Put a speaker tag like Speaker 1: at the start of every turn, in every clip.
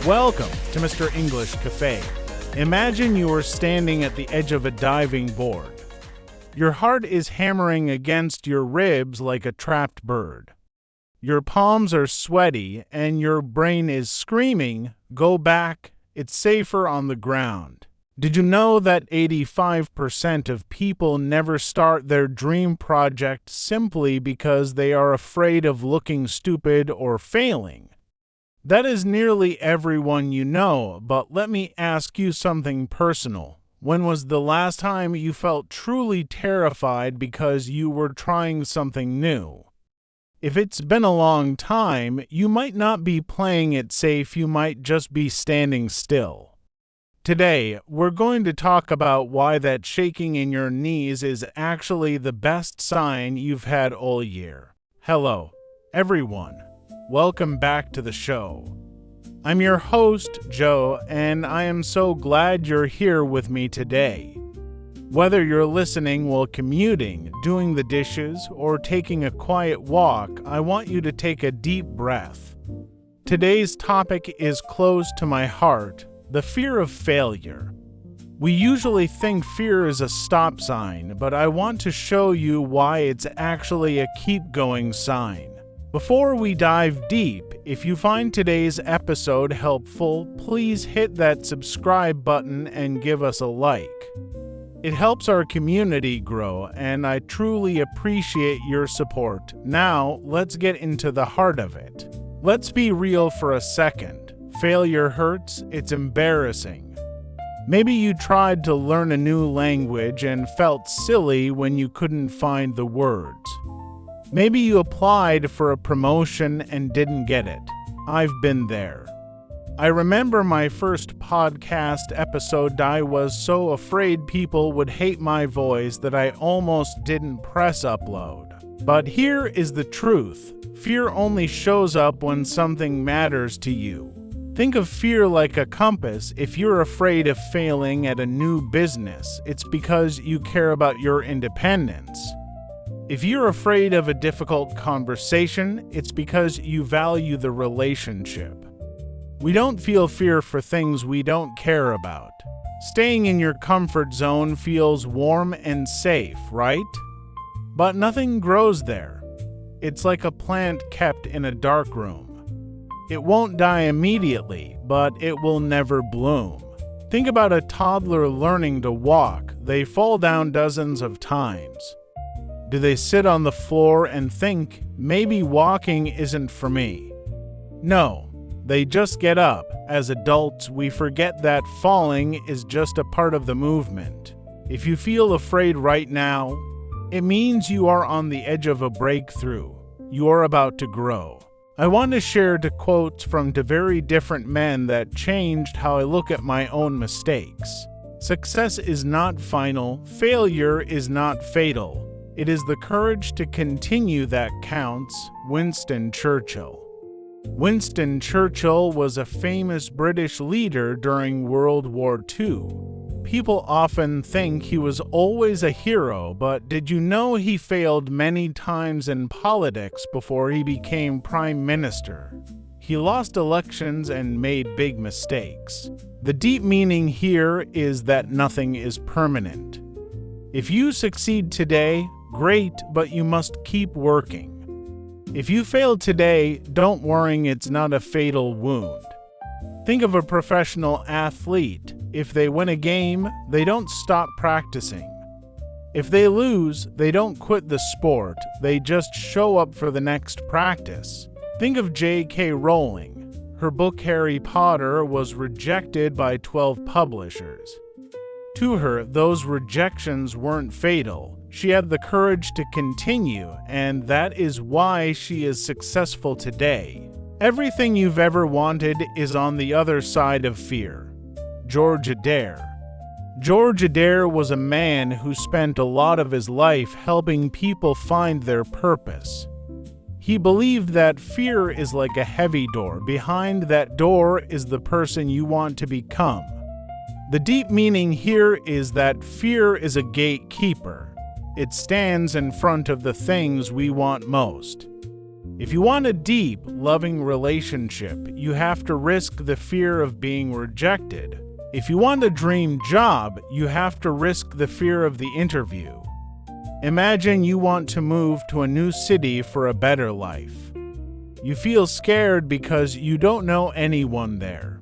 Speaker 1: Welcome to Mr. English Cafe. Imagine you are standing at the edge of a diving board. Your heart is hammering against your ribs like a trapped bird. Your palms are sweaty and your brain is screaming, "Go back, it's safer on the ground." Did you know that 85% of people never start their dream project simply because they are afraid of looking stupid or failing? That is nearly everyone you know, but let me ask you something personal. When was the last time you felt truly terrified because you were trying something new? If it's been a long time, you might not be playing it safe, you might just be standing still. Today, we're going to talk about why that shaking in your knees is actually the best sign you've had all year. Hello, everyone. Welcome back to the show. I'm your host, Joe, and I am so glad you're here with me today. Whether you're listening while commuting, doing the dishes, or taking a quiet walk, I want you to take a deep breath. Today's topic is close to my heart: the fear of failure. We usually think fear is a stop sign, but I want to show you why it's actually a keep-going sign. Before we dive deep, if you find today's episode helpful, please hit that subscribe button and give us a like. It helps our community grow, and I truly appreciate your support. Now, let's get into the heart of it. Let's be real for a second. Failure hurts, it's embarrassing. Maybe you tried to learn a new language and felt silly when you couldn't find the words. Maybe you applied for a promotion and didn't get it. I've been there. I remember my first podcast episode. I was so afraid people would hate my voice that I almost didn't press upload. But here is the truth. Fear only shows up when something matters to you. Think of fear like a compass. If you're afraid of failing at a new business, it's because you care about your independence. If you're afraid of a difficult conversation, it's because you value the relationship. We don't feel fear for things we don't care about. Staying in your comfort zone feels warm and safe, right? But nothing grows there. It's like a plant kept in a dark room. It won't die immediately, but it will never bloom. Think about a toddler learning to walk. They fall down dozens of times. Do they sit on the floor and think, maybe walking isn't for me? No, they just get up. As adults, we forget that falling is just a part of the movement. If you feel afraid right now, it means you are on the edge of a breakthrough. You are about to grow. I want to share two quotes from two very different men that changed how I look at my own mistakes. Success is not final. Failure is not fatal. It is the courage to continue that counts. Winston Churchill. Winston Churchill was a famous British leader during World War II. People often think he was always a hero, but did you know he failed many times in politics before he became prime minister? He lost elections and made big mistakes. The deep meaning here is that nothing is permanent. If you succeed today, great, but you must keep working. If you fail today, don't worry, it's not a fatal wound. Think of a professional athlete. If they win a game, they don't stop practicing. If they lose, they don't quit the sport, they just show up for the next practice. Think of J.K. Rowling. Her book Harry Potter was rejected by 12 publishers. To her, those rejections weren't fatal. She had the courage to continue, and that is why she is successful today. Everything you've ever wanted is on the other side of fear. George Addair. George Addair was a man who spent a lot of his life helping people find their purpose. He believed that fear is like a heavy door. Behind that door is the person you want to become. The deep meaning here is that fear is a gatekeeper. It stands in front of the things we want most. If you want a deep, loving relationship, you have to risk the fear of being rejected. If you want a dream job, you have to risk the fear of the interview. Imagine you want to move to a new city for a better life. You feel scared because you don't know anyone there.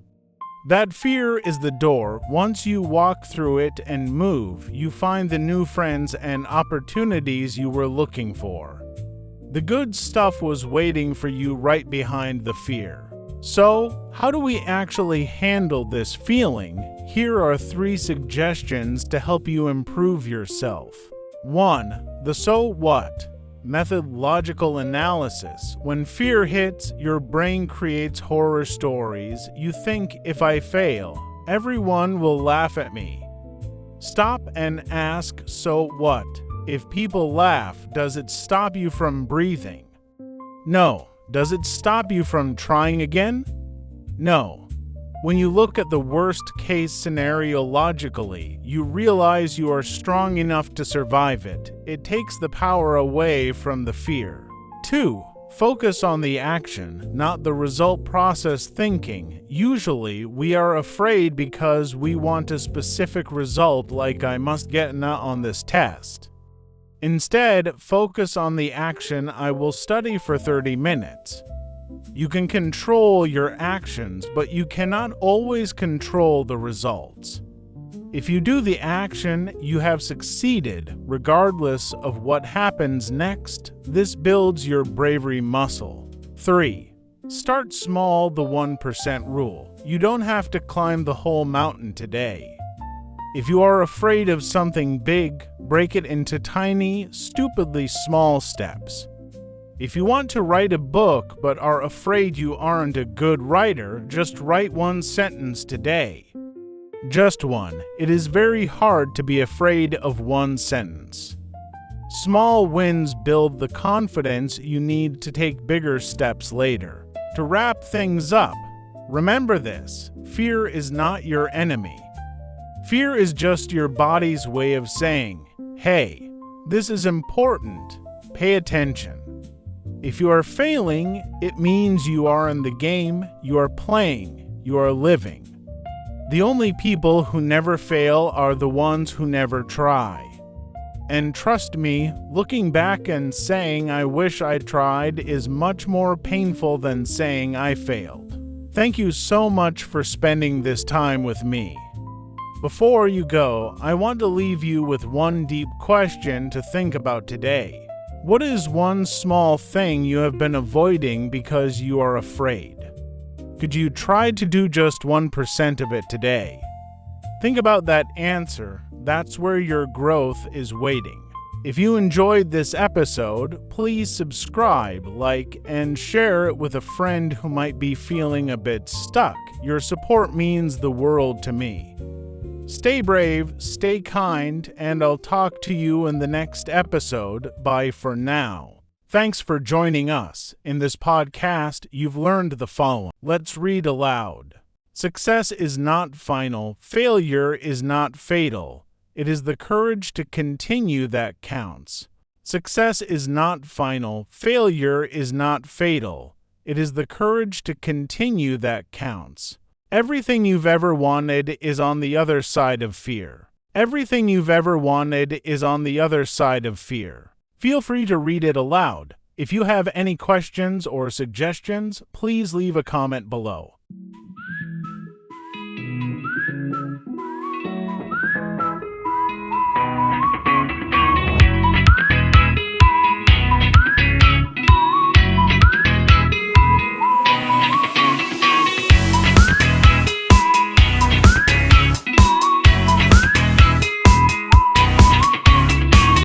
Speaker 1: That fear is the door. Once you walk through it and move, you find the new friends and opportunities you were looking for. The good stuff was waiting for you right behind the fear. So, how do we actually handle this feeling? Here are 3 suggestions to help you improve yourself. 1. The so what methodological analysis. When fear hits, your brain creates horror stories. You think, if I fail, everyone will laugh at me. Stop and ask, so what? If people laugh, does it stop you from breathing? No. Does it stop you from trying again? No. When you look at the worst-case scenario logically, you realize you are strong enough to survive it. It takes the power away from the fear. 2. Focus on the action, not the result process thinking. Usually, we are afraid because we want a specific result, like I must get an A on this test. Instead, focus on the action. I will study for 30 minutes. You can control your actions, but you cannot always control the results. If you do the action, you have succeeded, regardless of what happens next. This builds your bravery muscle. 3. Start small, the 1% rule. You don't have to climb the whole mountain today. If you are afraid of something big, break it into tiny, stupidly small steps. If you want to write a book but are afraid you aren't a good writer, just write 1 sentence today. Just 1. It is very hard to be afraid of 1 sentence. Small wins build the confidence you need to take bigger steps later. To wrap things up, remember this: fear is not your enemy. Fear is just your body's way of saying, hey, this is important. Pay attention. If you are failing, it means you are in the game, you are playing, you are living. The only people who never fail are the ones who never try. And trust me, looking back and saying I wish I tried is much more painful than saying I failed. Thank you so much for spending this time with me. Before you go, I want to leave you with 1 deep question to think about today. What is 1 small thing you have been avoiding because you are afraid? Could you try to do just 1% of it today? Think about that answer. That's where your growth is waiting. If you enjoyed this episode, please subscribe, like, and share it with a friend who might be feeling a bit stuck. Your support means the world to me. Stay brave, stay kind, and I'll talk to you in the next episode. Bye for now. Thanks for joining us. In this podcast, you've learned the following. Let's read aloud. Success is not final. Failure is not fatal. It is the courage to continue that counts. Success is not final. Failure is not fatal. It is the courage to continue that counts. Everything you've ever wanted is on the other side of fear. Everything you've ever wanted is on the other side of fear. Feel free to read it aloud. If you have any questions or suggestions, please leave a comment below.